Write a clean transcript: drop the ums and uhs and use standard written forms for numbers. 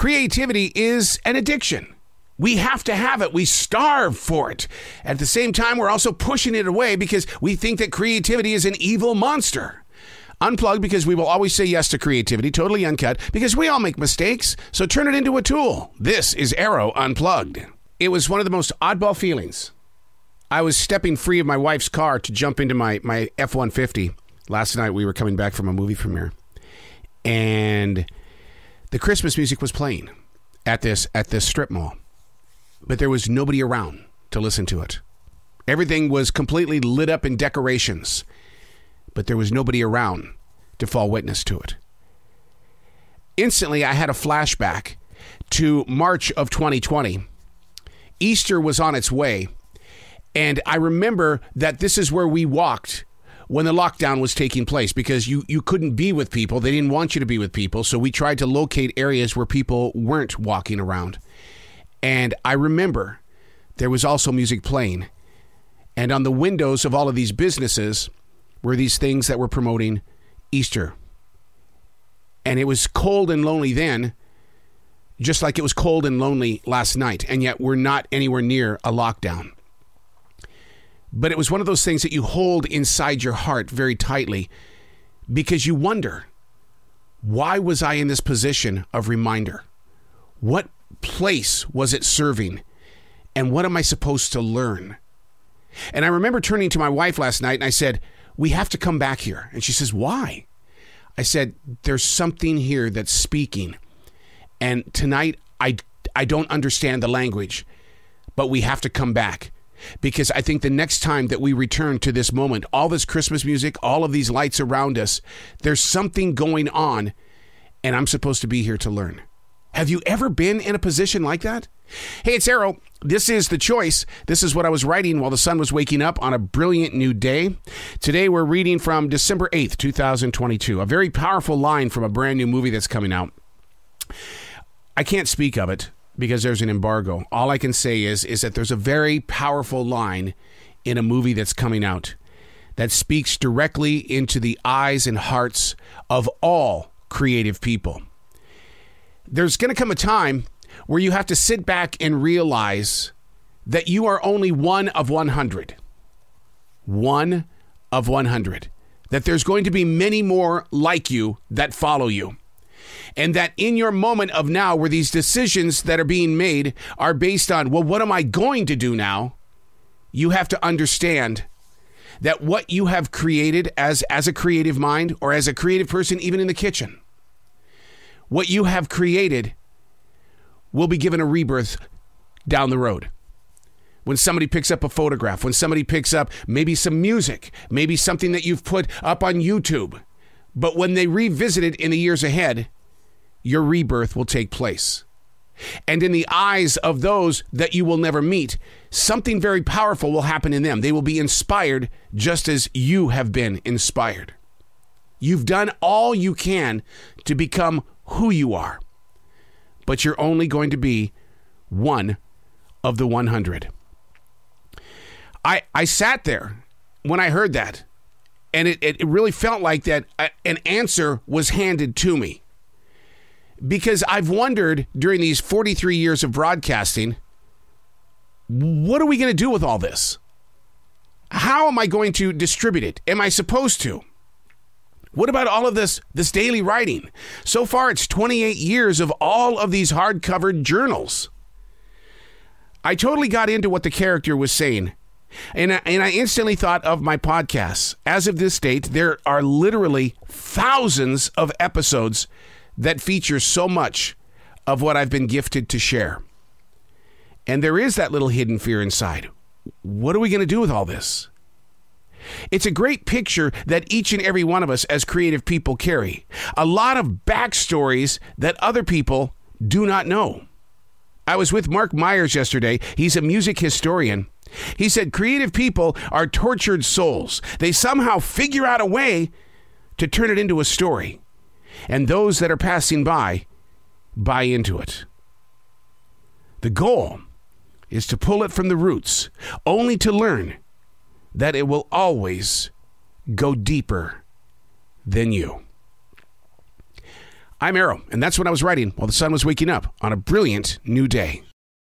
Creativity is an addiction. We have to have it. We starve for it. At the same time, we're also pushing it away because we think that creativity is an evil monster. Unplugged, because we will always say yes to creativity, totally uncut, because we all make mistakes, so turn it into a tool. This is Arroe Unplugged. It was one of the most oddball feelings. I was stepping free of my wife's car to jump into my F-150. Last night we were coming back from a movie premiere, and the Christmas music was playing at this strip mall, but there was nobody around to listen to it. Everything was completely lit up in decorations, but there was nobody around to fall witness to it. Instantly, I had a flashback to March of 2020. Easter was on its way, and I remember that this is where we walked when the lockdown was taking place, because you couldn't be with people. They didn't want you to be with people, so we tried to locate areas where people weren't walking around. And I remember there was also music playing, and on the windows of all of these businesses were these things that were promoting Easter. And it was cold and lonely then, just like it was cold and lonely last night, and yet we're not anywhere near a lockdown. But it was one of those things that you hold inside your heart very tightly, because you wonder, why was I in this position of reminder? What place was it serving? And what am I supposed to learn? And I remember turning to my wife last night and I said, we have to come back here. And she says, why? I said, there's something here that's speaking. And tonight, I don't understand the language, but we have to come back. Because I think the next time that we return to this moment, all this Christmas music, all of these lights around us, there's something going on, and I'm supposed to be here to learn. Have you ever been in a position like that? Hey, it's Arroe. This is The Choice. This is what I was writing while the sun was waking up on a brilliant new day. Today we're reading from December 8th, 2022, a very powerful line from a brand new movie that's coming out. I can't speak of it because there's an embargo. All I can say is that there's a very powerful line in a movie that's coming out that speaks directly into the eyes and hearts of all creative people. There's going to come a time where you have to sit back and realize that you are only one of 100. One of 100. That there's going to be many more like you that follow you. And that in your moment of now, where these decisions that are being made are based on, well, what am I going to do now? You have to understand that what you have created as a creative mind or as a creative person, even in the kitchen, what you have created will be given a rebirth down the road. When somebody picks up a photograph, when somebody picks up maybe some music, maybe something that you've put up on YouTube, but when they revisit it in the years ahead, your rebirth will take place. And in the eyes of those that you will never meet, something very powerful will happen in them. They will be inspired just as you have been inspired. You've done all you can to become who you are, but you're only going to be one of the 100. I sat there when I heard that, and it really felt like that an answer was handed to me. Because I've wondered during these 43 years of broadcasting, what are we going to do with all this? How am I going to distribute it? Am I supposed to? What about all of this daily writing? So far, it's 28 years of all of these hard-covered journals. I totally got into what the character was saying, and I instantly thought of my podcasts. As of this date, there are literally thousands of episodes that feature so much of what I've been gifted to share. And there is that little hidden fear inside. What are we going to do with all this? It's a great picture that each and every one of us as creative people carry. A lot of backstories that other people do not know. I was with Mark Myers yesterday. He's a music historian. He said creative people are tortured souls. They somehow figure out a way to turn it into a story. And those that are passing by into it. The goal is to pull it from the roots, only to learn that it will always go deeper than you. I'm Arroe, and that's what I was writing while the sun was waking up on a brilliant new day.